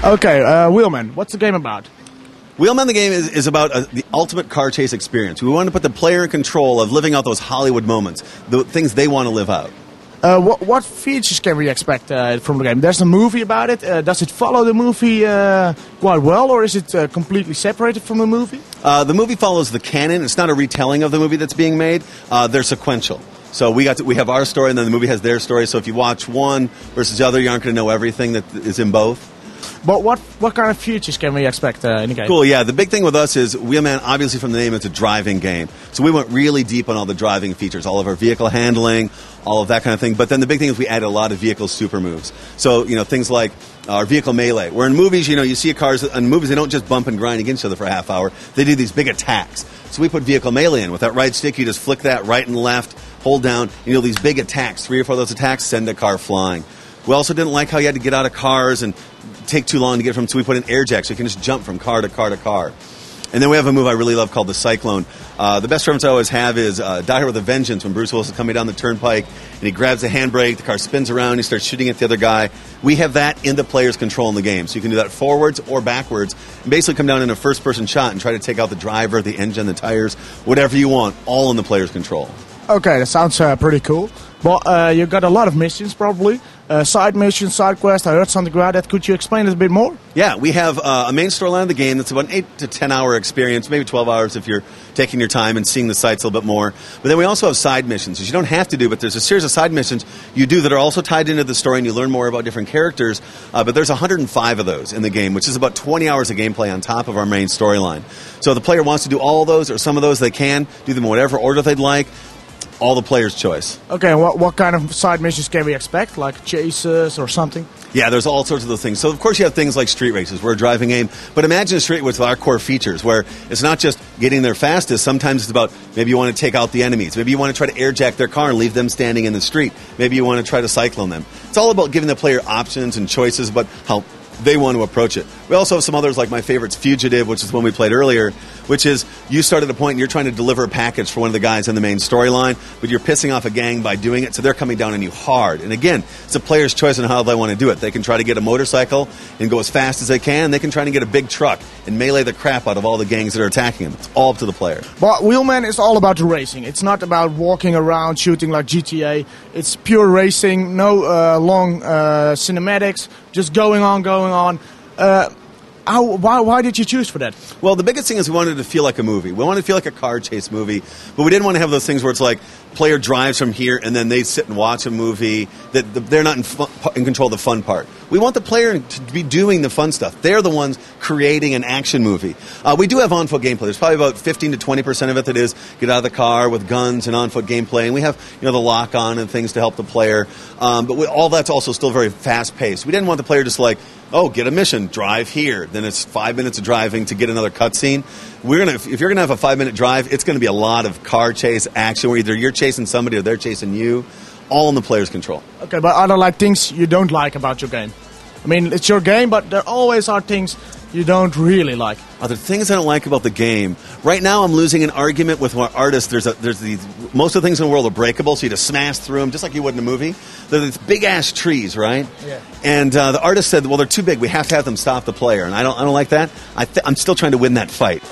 Okay, Wheelman, what's the game about? Wheelman, the game is about the ultimate car chase experience. We want to put the player in control of living out those Hollywood moments, the things they want to live out. What features can we expect from the game? There's a movie about it. Does it follow the movie quite well, or is it completely separated from the movie? The movie follows the canon. It's not a retelling of the movie that's being made. They're sequential. So we have our story, and then the movie has their story. So if you watch one versus the other, you aren't going to know everything that is in both. But what kind of features can we expect in the game? Cool, yeah. The big thing with us is Wheelman, obviously from the name, it's a driving game. So we went really deep on all the driving features, all of our vehicle handling, all of that kind of thing. But then the big thing is we added a lot of vehicle super moves. So, things like our vehicle melee. Where in movies, you see cars, in movies they don't just bump and grind against each other for a half hour. They do these big attacks. So we put vehicle melee in. With that right stick, you just flick that right and left, hold down, these big attacks. 3 or 4 of those attacks send a car flying. We also didn't like how you had to get out of cars and take too long to get from, so we put in air jacks so you can just jump from car to car to car. And then we have a move I really love called the Cyclone. The best reference I always have is Die Hard with a Vengeance, when Bruce Willis is coming down the turnpike and he grabs the handbrake, the car spins around, he starts shooting at the other guy. We have that in the player's control in the game. So you can do that forwards or backwards and basically come down in a first-person shot and try to take out the driver, the engine, the tires, whatever you want, all in the player's control. Okay, that sounds pretty cool. But you've got a lot of missions, probably. Side missions, side quests, I heard something about that. Could you explain it a bit more? Yeah, we have a main storyline of the game that's about an 8 to 10 hour experience, maybe 12 hours if you're taking your time and seeing the sights a little bit more. But then we also have side missions, which you don't have to do, but there's a series of side missions you do that are also tied into the story, and you learn more about different characters. But there's 105 of those in the game, which is about 20 hours of gameplay on top of our main storyline. So if the player wants to do all of those, or some of those, they can do them in whatever order they'd like. All the player's choice. Okay, and what kind of side missions can we expect? Like chases or something? Yeah, there's all sorts of those things. So, of course, you have things like street races. We're a driving game. But imagine a street with our core features, where it's not just getting there fastest. Sometimes it's about maybe you want to take out the enemies. Maybe you want to try to airjack their car and leave them standing in the street. Maybe you want to try to cyclone them. It's all about giving the player options and choices about how they want to approach it. We also have some others, like my favorite's Fugitive, which is one we played earlier, which is you start at a point and you're trying to deliver a package for one of the guys in the main storyline, but you're pissing off a gang by doing it, so they're coming down on you hard. And again, it's a player's choice on how they want to do it. They can try to get a motorcycle and go as fast as they can. They can try to get a big truck and melee the crap out of all the gangs that are attacking them. It's all up to the player. But Wheelman is all about the racing. It's not about walking around shooting like GTA. It's pure racing, no long cinematics, just going on. Why did you choose for that? Well, the biggest thing is we wanted it to feel like a movie. We wanted to feel like a car chase movie, but we didn't want to have those things where it's like player drives from here and then they sit and watch a movie. That they're not in control of the fun part. We want the player to be doing the fun stuff. They're the ones creating an action movie. We do have on-foot gameplay. There's probably about 15 to 20% of it that is get out of the car with guns and on-foot gameplay, and we have the lock-on and things to help the player. But all that's also still very fast-paced. We didn't want the player just like, oh, get a mission, drive here. Then it's 5 minutes of driving to get another cutscene. If you're gonna have a 5-minute drive, it's gonna be a lot of car chase action where either you're chasing somebody or they're chasing you, all in the player's control. Okay, but are there things you don't like about your game? I mean, it's your game, but there always are things you don't really like. Are there things I don't like about the game? Right now, I'm losing an argument with our artists. Most of the things in the world are breakable, so you just smash through them just like you would in a movie. They're these big-ass trees, right? Yeah. And the artist said, well, they're too big. We have to have them stop the player. And I don't like that. I'm still trying to win that fight.